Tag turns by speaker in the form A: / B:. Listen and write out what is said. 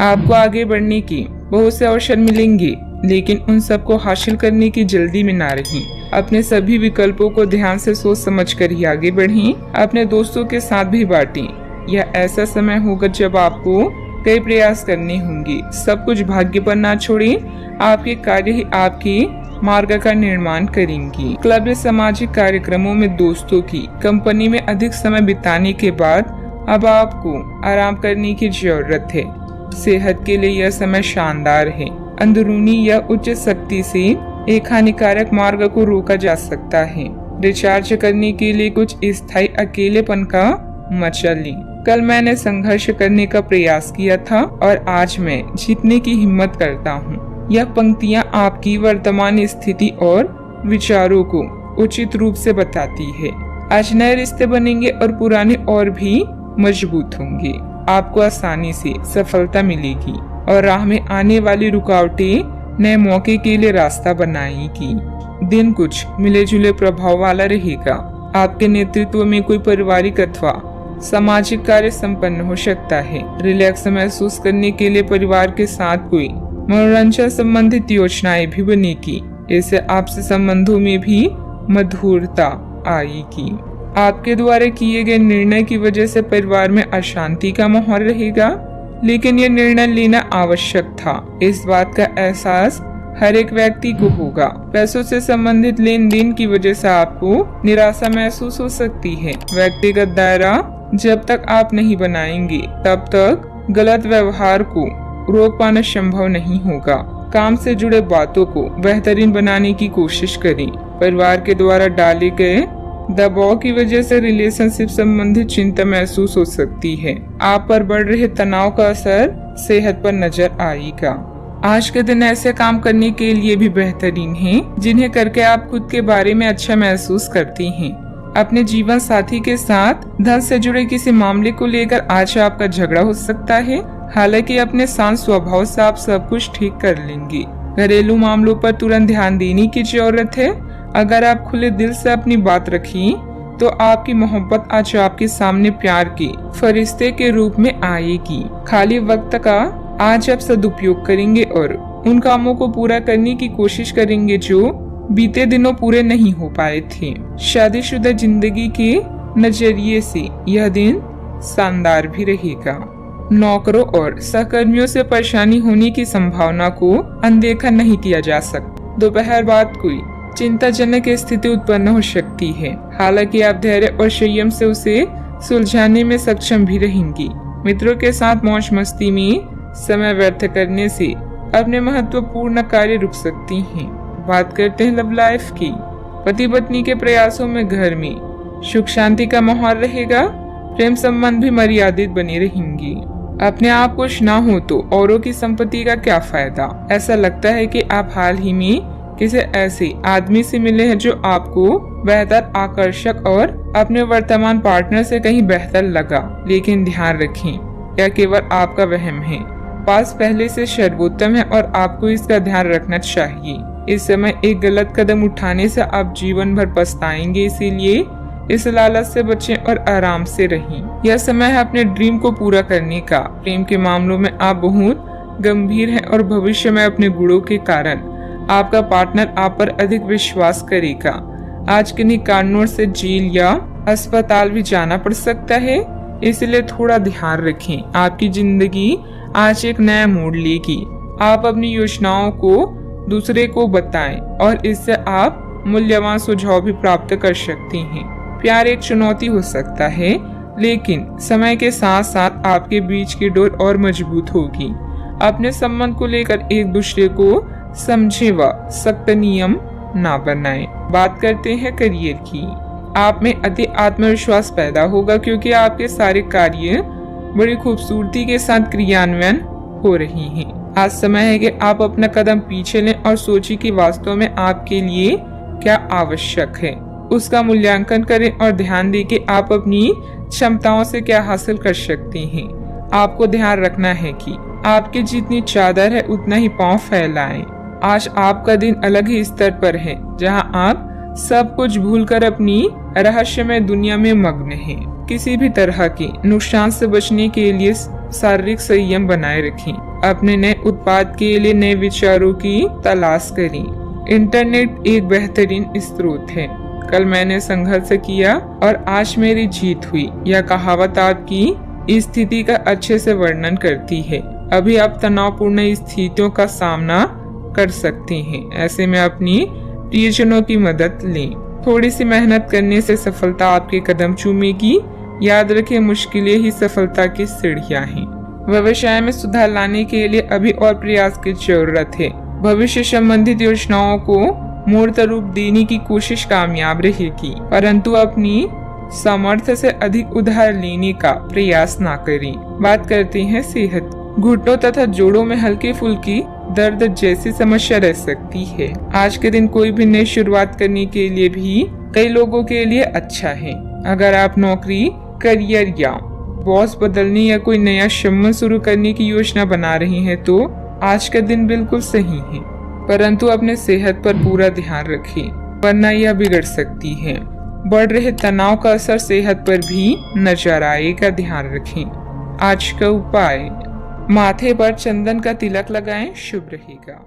A: आपको आगे बढ़ने की बहुत से अवसर मिलेंगे, लेकिन उन सबको हासिल करने की जल्दी में ना रहें। अपने सभी विकल्पों को ध्यान से सोच समझ कर ही आगे बढ़ें। अपने दोस्तों के साथ भी बांटें। यह ऐसा समय होगा जब आपको कई प्रयास करने होंगे। सब कुछ भाग्य पर ना छोड़ें। आपके कार्य ही आपके मार्ग का निर्माण करेंगी। क्लब या सामाजिक कार्यक्रमों में दोस्तों की कंपनी में अधिक समय बिताने के बाद अब आपको आराम करने की जरूरत है। सेहत के लिए यह समय शानदार है। अंदरूनी या उच्च शक्ति से एक हानिकारक मार्ग को रोका जा सकता है। रिचार्ज करने के लिए कुछ स्थायी अकेलेपन का मजा लें। कल मैंने संघर्ष करने का प्रयास किया था और आज मैं जीतने की हिम्मत करता हूँ। यह पंक्तियाँ आपकी वर्तमान स्थिति और विचारों को उचित रूप से बताती है। आज नए रिश्ते बनेंगे और पुराने और भी मजबूत होंगे। आपको आसानी से सफलता मिलेगी और राह में आने वाली रुकावटें नए मौके के लिए रास्ता बनाएगी। दिन कुछ मिले जुले प्रभाव वाला रहेगा। आपके नेतृत्व में कोई पारिवारिक अथवा सामाजिक कार्य संपन्न हो सकता है। रिलैक्स महसूस करने के लिए परिवार के साथ कोई मनोरंजन संबंधित योजनाएं भी बनेगी। इससे आपसे संबंधों में भी मधुरता आएगी। आपके द्वारा किए गए निर्णय की वजह से परिवार में अशांति का माहौल रहेगा, लेकिन यह निर्णय लेना आवश्यक था। इस बात का एहसास हर एक व्यक्ति को होगा। पैसों से संबंधित लेन देन की वजह से आपको निराशा महसूस हो सकती है। व्यक्तिगत दायरा जब तक आप नहीं बनाएंगे तब तक गलत व्यवहार को रोक पाना संभव नहीं होगा। काम से जुड़े बातों को बेहतरीन बनाने की कोशिश करें। परिवार के द्वारा डाले गए दबाव की वजह से रिलेशनशिप संबंधित चिंता महसूस हो सकती है। आप पर बढ़ रहे तनाव का असर सेहत पर नजर आएगा। आज के दिन ऐसे काम करने के लिए भी बेहतरीन हैं, जिन्हें करके आप खुद के बारे में अच्छा महसूस करती हैं। अपने जीवन साथी के साथ धन से जुड़े किसी मामले को लेकर आज आपका झगड़ा हो सकता है। हालांकि अपने शांत स्वभाव से आप सब कुछ ठीक कर लेंगे। घरेलू मामलों पर तुरंत ध्यान देने की जरूरत है। अगर आप खुले दिल से अपनी बात रखें तो आपकी मोहब्बत आज आपके सामने प्यार के फरिश्ते के रूप में आएगी। खाली वक्त का आज आप सदुपयोग करेंगे और उन कामों को पूरा करने की कोशिश करेंगे जो बीते दिनों पूरे नहीं हो पाए थे। शादीशुदा जिंदगी के नजरिए से यह दिन शानदार भी रहेगा। नौकरों और सहकर्मियों से परेशानी होने की संभावना को अनदेखा नहीं किया जा सकता। दोपहर बाद कोई चिंताजनक स्थिति उत्पन्न हो सकती है। हालांकि आप धैर्य और संयम से उसे सुलझाने में सक्षम भी रहेंगी। मित्रों के साथ मौज मस्ती में समय व्यर्थ करने से अपने महत्वपूर्ण कार्य रुक सकती हैं। बात करते हैं लव लाइफ की। पति पत्नी के प्रयासों में घर में सुख शांति का माहौल रहेगा। प्रेम संबंध भी मर्यादित बने रहेंगी। अपने आप कुछ ना हो तो औरों की संपत्ति का क्या फायदा। ऐसा लगता है कि आप हाल ही में किसी ऐसे आदमी से मिले हैं जो आपको बेहतर, आकर्षक और अपने वर्तमान पार्टनर से कहीं बेहतर लगा। लेकिन ध्यान रखें, यह केवल आपका वहम है। पास पहले से सर्वोत्तम है और आपको इसका ध्यान रखना चाहिए। इस समय एक गलत कदम उठाने से आप जीवन भर पछताएंगे। इसीलिए इस लालच से बचें और आराम से रहें। यह समय है अपने ड्रीम को पूरा करने का। प्रेम के मामलों में आप बहुत गंभीर हैं और भविष्य में अपने गुणों के कारण आपका पार्टनर आप पर अधिक विश्वास करेगा। आज किन्हीं कारणों से जेल या अस्पताल भी जाना पड़ सकता है, इसलिए थोड़ा ध्यान रखें। आपकी जिंदगी आज एक नया मोड़ लेगी। आप अपनी योजनाओं को दूसरे को बताएं और इससे आप मूल्यवान सुझाव भी प्राप्त कर सकते हैं। प्यार एक चुनौती हो सकता है, लेकिन समय के साथ साथ आपके बीच की डोर और मजबूत होगी। अपने संबंध को लेकर एक दूसरे को समझे व सख्त नियम ना बनाएं। बात करते हैं करियर की। आप में अति आत्मविश्वास पैदा होगा क्योंकि आपके सारे कार्य बड़ी खूबसूरती के साथ क्रियान्वयन हो रही हैं। आज समय है कि आप अपना कदम पीछे लें और सोचिए कि वास्तव में आपके लिए क्या आवश्यक है। उसका मूल्यांकन करें और ध्यान दें कि आप अपनी क्षमताओं से क्या हासिल कर सकते हैं। आपको ध्यान रखना है कि आपकी जितनी चादर है उतना ही पांव फैलाएं। आज आपका दिन अलग ही स्तर पर है, जहां आप सब कुछ भूलकर अपनी रहस्यमय दुनिया में मग्न हैं। किसी भी तरह के नुकसान से बचने के लिए शारीरिक संयम बनाए रखें। अपने नए उत्पाद के लिए नए विचारों की तलाश करें। इंटरनेट एक बेहतरीन स्रोत है। कल मैंने संघर्ष किया और आज मेरी जीत हुई। यह कहावत आपकी स्थिति का अच्छे से वर्णन करती है। अभी आप तनावपूर्ण स्थितियों का सामना कर सकते हैं। ऐसे में अपनी प्रियजनों की मदद लें। थोड़ी सी मेहनत करने से सफलता आपके कदम चूमेगी। याद रखें, मुश्किलें ही सफलता की सीढ़ियां हैं। व्यवसाय में सुधार लाने के लिए अभी और प्रयास की जरूरत है। भविष्य संबंधित योजनाओं को मूर्त रूप देने की कोशिश कामयाब रहेगी, परंतु अपनी सामर्थ्य से अधिक उधार लेने का प्रयास ना करें। बात करते हैं सेहत। घुटनों तथा जोड़ों में हल्की फुल्की दर्द जैसी समस्या रह सकती है। आज के दिन कोई भी नई शुरुआत करने के लिए भी कई लोगों के लिए अच्छा है। अगर आप नौकरी, करियर या बॉस बदलने या कोई नया संबंध शुरू करने की योजना बना रहे हैं तो आज का दिन बिल्कुल सही है, परंतु अपने सेहत पर पूरा ध्यान रखें, वरना यह बिगड़ सकती है। बढ़ रहे तनाव का असर सेहत पर भी नजर आएगा, ध्यान रखें। आज का उपाय, माथे पर चंदन का तिलक लगाएं, शुभ रहेगा।